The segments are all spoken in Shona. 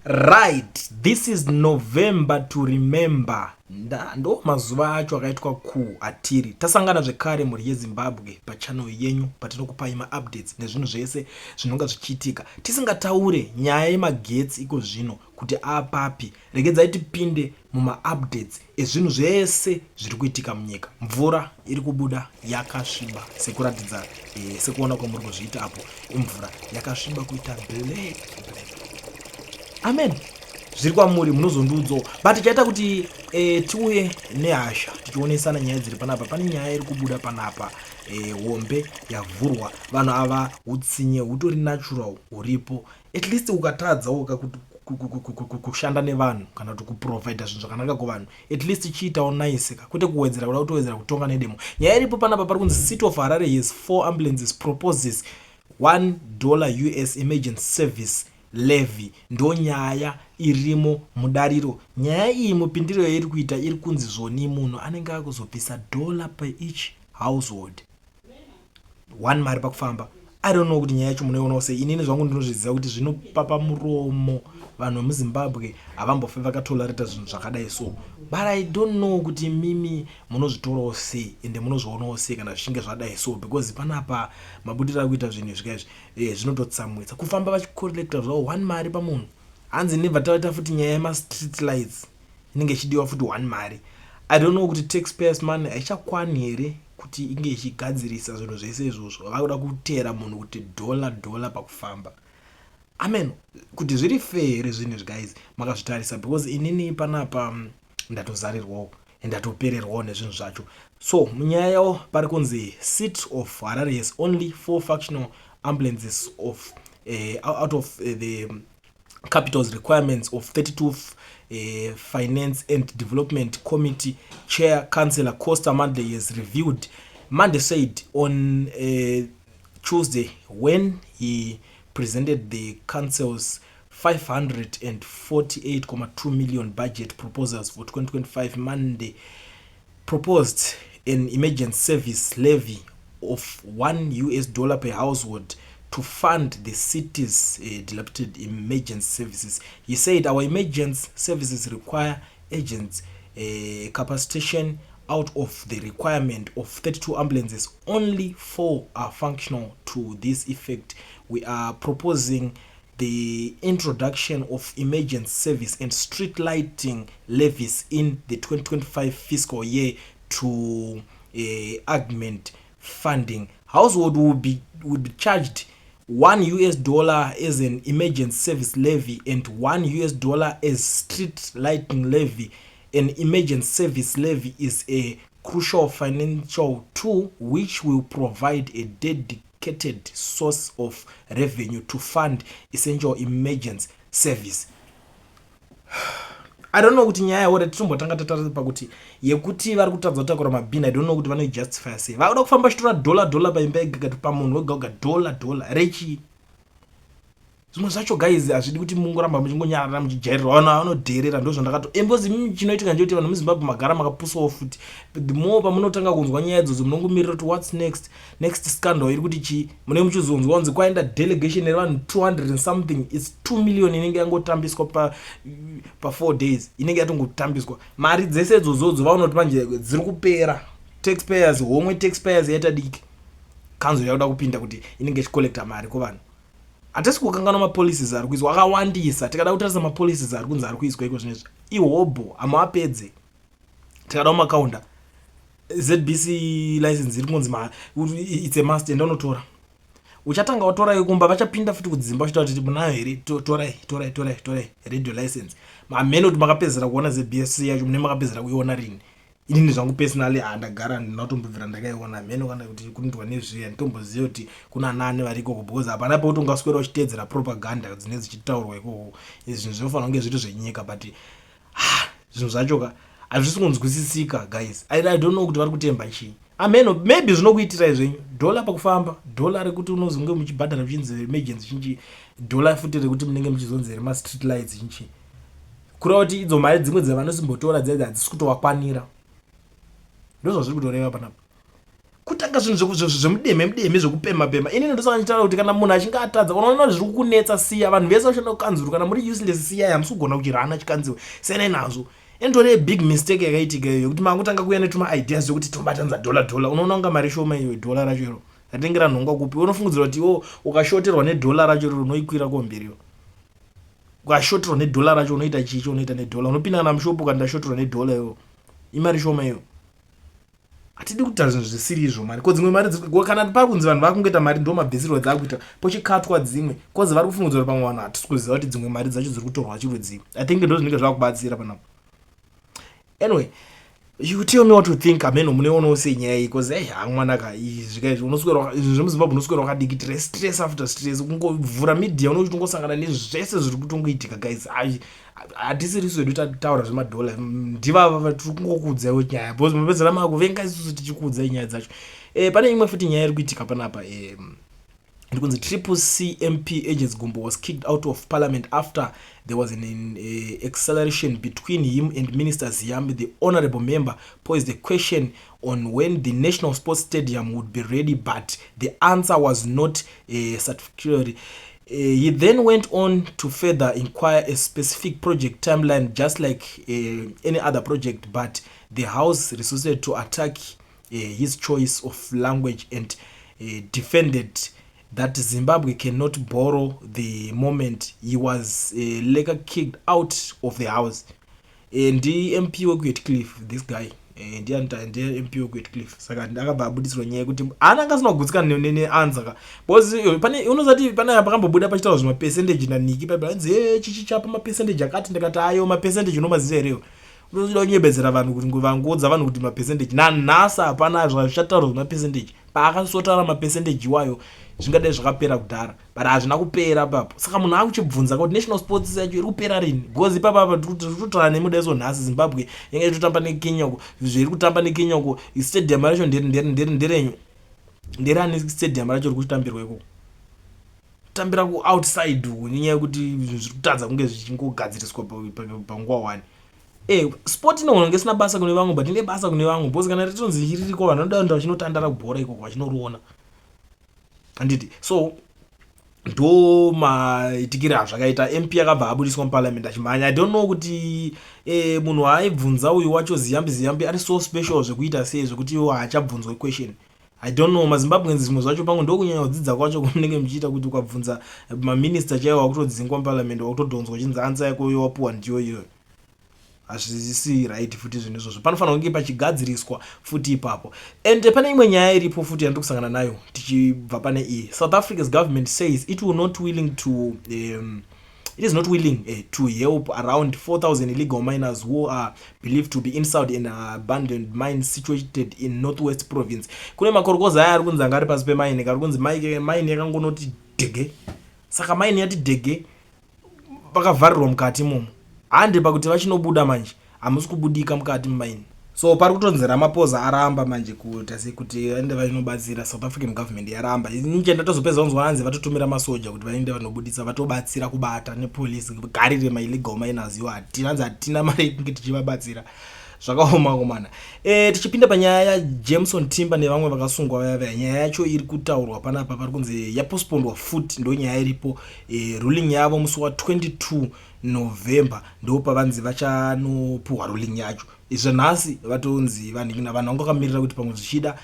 Right, this is November to remember. Ndo mazuva acho akaitwa atiri. Tasangana zvekare muri yeZimbabwe pachannel yenyu patinokupai maupdates nezvinhu zvese zvinonga zvichiitika. Tisingataure nyaya yemagetsi iko zvino kuti apapi. Regedzai tipinde mumaupdates ezvinhu zvese zviri kuitika munyika. Mvura iri kubuda yakasviba sekuratidza sekuona kwamuri kuzviita apo. Imvura yakasviba kuita black. Amen. Zviri kwamuri munozondudzo. But chaita kuti tiuye nehasha tichionesana nyaya dziri panapa. Pane nyaya iri kubuda panapa. Hombe yavhurwa. Vanhu ava Hutsinye hutori natural huripo. At least ukatadzawo kushanda nevanhu kana kuti kuprovide zvinhu zvakanaka kuvanhu. At least chiitawo nice kwete kuwedzera kuda kutowedzera kutonga nedemo. Nyaya iripo panapa pari kunzi City of Harare has 4 ambulances proposes $1 US emergency service levy. Ndo nyaya irimo mudariro. Nyaya iyi mupindiro yairi kuita iri kunzi zvoni munhu anenge akuzobvisa $1 per each household. 1 mari pakufamba. I don't know kuti nyaya yacho munoiona sei. Inini zvangu ndinozviziva kuti zvinopapa muromo vanhu vemuZimbabwe havambofe vakatolereta zvinhu zvakadai so. But I don't know kuti mimi munozvitorawo sei ende munozvionawo sei kana zvichinge zvadai so, because panapa mabudiro ari kuita zvinhu zvikaizvi zvinototsamwisa. Kufamba vachikolekta zvavo 1 mari pamunhu. Hanzi nebva taita futi nyaya yema-street lights inenge ichidiwa futi 1 mari. I don't know kuti taxpayers money haichakwani here kuti inge ichigadzirisa zvinhu zvese izvozvo. Vakuda kutera munhu kuti $1 pakufamba. Amen. Kuti zviri fair zvinhu guys makazvitarisa, because inini panapa ndatozarirwawo ndatopererwawo nezvinhu zvacho. So munyaya yawo pari kunzi City of Harare has only 4 functional ambulances of out of the capital's requirements of 32 Finance and Development Committee Chair Councillor Costa Monday has reviewed. Monday said on Tuesday when he presented the council's 548.2 million budget proposals for 2025. Monday proposed an emergency service levy of $1 per household to fund the city's dilapidated emergency services. He said our emergency services require agents capacitation. Out of the requirement of 32 ambulances, only 4 are functional. To this effect, we are proposing the introduction of emergency service and street lighting levies in the 2025 fiscal year to augment funding. Household would be charged $1 as an emergency service levy and $1 as street lighting levy. An emergency service levy is a crucial financial tool which will provide a dedicated source of revenue to fund essential emergency service. I don't know kuti nyaya yawo titombotanga tatarisa pakuti yekuti vari kutadza kutakura mabhini. I don't know kuti vanojustify sei. Vakuda kufamba chitora $1 paimba yega pamunhu wega wega $1 rechi. Zvimwe zvacho guys hazvidi kuti mungoramba muchingonyarara muchijairira vanhu vanodherera. Ndo zvandakato embozi mimi chinoitika ndechoti vanhu muZimbabwe magara makapusawo futi. The more pamunotanga kunzwa nyaya idzodzo munongomirira kuti what's next scandal iri kuti chi mune muchizonzwa kunzi kwaenda delegation yevanhu 200 and something. It's 2 million inenge yangotambiswa pa 4 days inenge yatongotambiswa. Mari dzese idzodzo vaonoti manje dziri kupera. Taxpayers homwe taxpayers yaita diki. Kanzo yakuda kupinda kuti inenge ichikolekta mari kuvanhu. Hatisi kukangana mapolicies ari kuizwa akawandisa. Tikada kutarisa mapolicies ari kunzi ari kuizwa iko zvinezvi ihobo amapedze. Tikada makaunda ZBC license iri kunzi it's a must and unotora. Uchatanga watora yekumba vachapinda futi kudzimba uchitaura kuti munayo here torai radio license. Mameno kuti makapedzera kuona ZBC yacho mune makapedzera kuiona rini. Inini zvangu personally handagara ndinatombobvira ndakaiona meno kana kuti kunitwa nezviya nditomboziva kuti kuna nani variko because hapana pauti ungaswera uchiteedzera propaganda dzine dzichitaurwa ikoko. Izvi zvinhu zvinofanira kunge zviri zvenyika but zvinhu zvacho hazvisi kunzwisisika guys. I don't know kuti vari kutemba chii. Ameno maybe zvinokuitirai zvenyu $1 pakufamba, $1 rekuti unozonge muchibhadhara muchinzi emergency chinchi, $1 futi rekuti munenge muchizonzi rema-street lights chinchi. Kureva kuti idzo mari dzimwe dzevanosombotora dzedzi hadzisi kutowakwanira. Ndozvo zviri kutoreva panapa. kutanga zvinhu zvemudeme zvekupema inini ndosaka nditaura kuti kana munhu achinge atadza unoona zviri kukunetsa siya vanhu vese vachanda kukanzurwa kana muri useless siya hamusi kugona kuchirana chikanziwe senai nazvo endore big mistake yakaitika iyo kuti makutanga kuuya netuma ideas zvekuti tobatanza dollar unoona kunga mari shoma iyo dollar racho iro ratengera nhonga kupi unofungidzira kuti ukashoterwa nedollar racho iro unoikwira komberiyo ukashoterwa nedollar racho unoita chicho unoita nedollar unopinda kana mushopu kana ndashoterwa nedollar iyo imari shoma iyo atidi kuita zvinhu zvisiri izvo mari ko dzimwe mari kana pari kunzi vanhu vakungoita mari ndo mabhiziro dzakuita pochikatwa dzimwe kozi vari kufungidzira kuti pamwe vanhu hatisi kuziva kuti dzimwe mari dzacho dziri kutorwa chirudzii I think ndo zvinenge zvakubatsira panapo. Anyway, you tell me what to think ameno muneonawo senyaya iyi because mwanaka izvika unoswera zvemuzimbabwe unoswera wakadikitira stress after stress kungovhura media unoti ungosangana nezvese zviri kutongoitika guys hatisiri swedu taura zvemadhola ndivava tiri kungokuudzaiwo nyaya because mapedzera makuvenga isusu tichikuudzai nyaya dzacho. Pane imwe futi nyaya iri kuitika panapa iri kunzi Triple C MP Agents Gumbo was kicked out of parliament after there was an acceleration between him and Minister Ziyambi. The honorable member posed a question on when the National Sports Stadium would be ready, but the answer was not satisfactory. He then went on to further inquire a specific project timeline, just like any other project, but the House resorted to attack his choice of language and defended that Zimbabwe cannot borrow the moment he was later kicked out of the house. And the MP Whitcliffe, this guy, and the MP Whitcliffe, saka ndakababudiswa nyaya kuti ana angasina kugutsikana neanza because pane unozati pane pakambobuda pachitaura zvima percentage na niki pabanze chichi chapa ma percentage akati ndakati ayo ma percentage unomaziva reo unozoda kunyebedzera vanhu kuti nguvangodza vanhu kuti ma percentage na nhasa hapana zvachataura zvima percentage paakasotara ma percentage iwayo zvingadai zvakapera kudhara but hazvina kupera papo saka munhu akuchibvunza kuti national sports yacho iri kupera rini because ipapa totara nemuda iso nhasi Zimbabwe yange itotamba neKenya uko zviri kutamba neKenya uko stadium racho nderenyu nderani stadium racho riri kutambirwa ikoko tambira ku outside nyaya yekuti zviri kutadza kunge zvichingogadziriswa panguva 1 sport inoona ngesina basa kune vamwe but ine basa kune vamwe because kana ritonzi ririko vanhu vanoda vachinotandara kubhora ikoko vachinoriona anditi so ndo maitikira zvakaita MP akabva abudiswa muparliament achimhanya. I don't know kuti munhu aibvunza uyu wacho Ziyambi ari so special zvekuita sei zvekuti iwo haachabvunzwa question. I don't know maZimbabweans zvimwe zvacho pamwe ndokunyanya kudzidza kwacho kunenge muchiita kuti ukabvunza maminister chaiwo wakutodzingwa muparliament wakutodhonzwa chinzi ansa yako yowapuwa ndiyo iyoyo hazvisi right futi zvinhu izvozvo panofanira kunge pachigadziriswa futi ipapo. And pane imwe nyaya iripo futi yandiri kusangana nayo tichibva pane iyi. South Africa's government says it is not willing to help around 4,000 illegal miners who are believed to be inside an abandoned mine situated in Northwest Province. Kune makorokoza aya ari kunzi anga ari pasi pemaini kari kunzi maini yakangonoti dhege saka maini yati dhege pakavharirwa mukati imomo hande pakuti vachinobuda manje hamusi kubudika mukati mumaini so pari kutonzi Ramaphosa aramba manje kuita sekuti vaende vachinobatsira South African government yaramba nichenda tozopedza kunzwa hanzi vatotumira masoja kuti vaende vanobudisa vatobatsira kubata nepolisi garire ma-illegal miners iwo hatina mari yekunge tichivabatsira zvakaoma komana. Tichipinda panyaya yaJameson Timber nevamwe vakasungwa vaya nyaya yacho iri kutaurwa panapa pari kunzi yapostponedwa futi ndo nyaya iripo. Ruling yavo musi wa 22 November ndo pavanzi vachanopuhwa ruling yacho. Zvanhasi vatonzi vanhu vangakamirira kuti pamwe zvichida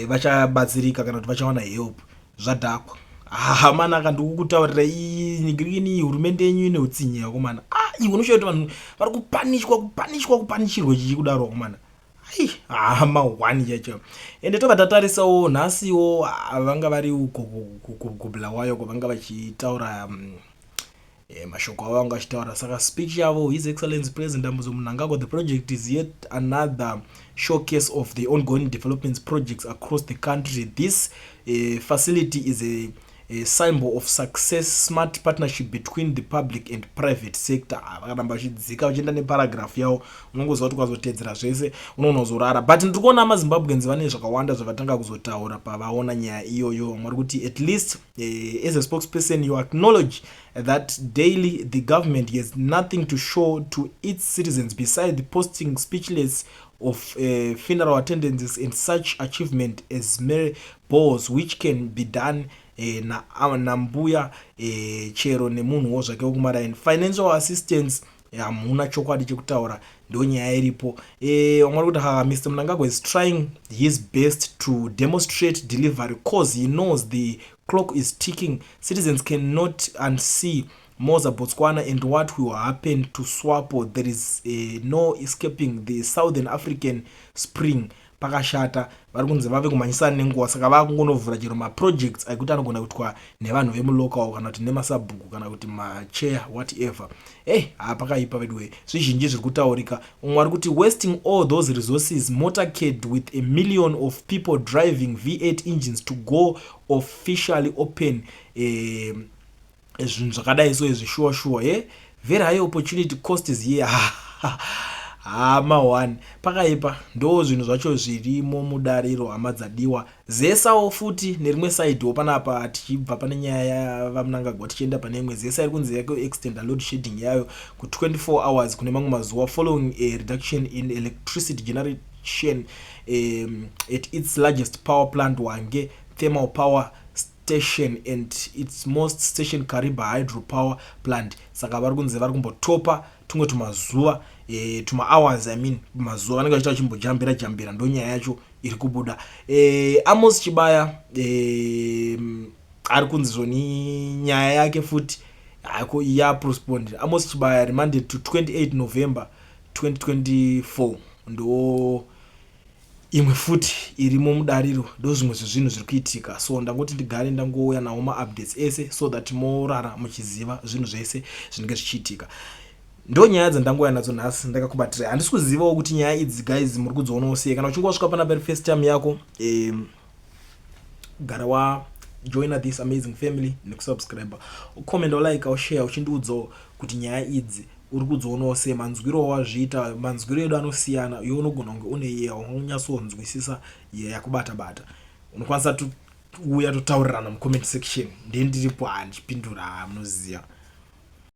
vachabatsirika kana kuti vachawana help zvadhakwa. Hamana kandikutaurira ini hurumende yenyu ine Hutsinye yakomana iwe unoshaita vanhu vari kupanishirwa chichikudaro komana hama 1 yacho. Ende tobva tatarisawo nhasiwo vanga vari kubulawayo kwavanga vachitaura mashoko avo vanga vachitaura saka speech yavo His Excellency President Ambuzo Mnangagwa, the project is yet another showcase of the ongoing development projects across the country. This facility is a a symbol of success, smart partnership between the public and private sector. Vakaramba vachidzika vachienda neparagraph yavo, unongozva kuti ukazotedzera zvese unonozorara. But ndiri kuona amazimbabwenzi vane zvakawanda zvavatanga kuzotaura pavaona nyaya iyoyo. Mwari kuti at least as a spokesperson you acknowledge that daily the government has nothing to show to its citizens besides posting speechless of funeral attendances and such achievement as mere balls which can be done na mbuya chero nemunhuwo zvake wokumaraini. Financial assistance hamuna chokwadi chekutaura, ndo nyaya iripo. Wamwari kuti Mr. Mnangagwa is trying his best to demonstrate delivery cause he knows the clock is ticking. Citizens cannot unsee Moza Botswana and what will happen to SWAPO. There is no escaping the Southern African Spring. Pakashata vari kunzi vave kumhanyisana nenguva, saka vakungonovhura chero maprojects akuti anogona kuitwa nevanhu vemulocal kana kuti nemasabhuku kana kuti machair whatever. Pakaipa vedwe zvizhinji zviri kutaurika. Umwe ari kuti wasting all those resources motorcade with 1 million of people driving V8 engines to go officially open zvinhu zvakadai so izvi sure very high opportunity cost is here. One pakaipa ndo zvinhu zvacho zvirimo mudariro hama dzadiwa zesawo futi nerimwe side panapa tichibva pane nyaya yavaMnangagwa tichienda pane imwe. Zesa iri kunzi yako extend load shedding yayo ku 24 hours kune mamwe mazuva following a reduction in electricity generation at its largest power plant Wange thermal power station and its most station Kariba hydro power plant. Saka vari kunzi vari kumbotopa tumwe tumazuva tuma hours mazuva vanenge vachita vachimbojambira ndo nyaya yacho iri kubuda. Amos Chibaya ari kunzi zvoni nyaya yake futi postponed. Amos Chibaya remanded to 28 November 2024 ndo imwe futi irimo mudariro, ndo zvimwe zvezvinhu zviri kuitika. So ndangoti ndigare ndangouya nawo ma-updates ese so that morara muchiziva zvinhu zvese zvinenge zvichiitika. Ndo nyaya dzandangouya nadzo nhasi ndakakubatira. Handisi kuzivawo kuti nyaya idzi guys muri kudzionawo sei. Kana uchinge wasvika panapa first time yako gara wa join this amazing family nekusubscribe, ucomment, ulike, ushare uchindiudzawo kuti nyaya idzi uri kudzionawo sei, manzwiro wazviita, manzwiro edu anosiyana. Iwe unogona kunge une yeya unonyatsonzwisisa yakubata unokwanisa uya totaurirana mucomment section, ndendiripo handichipindura munoziya.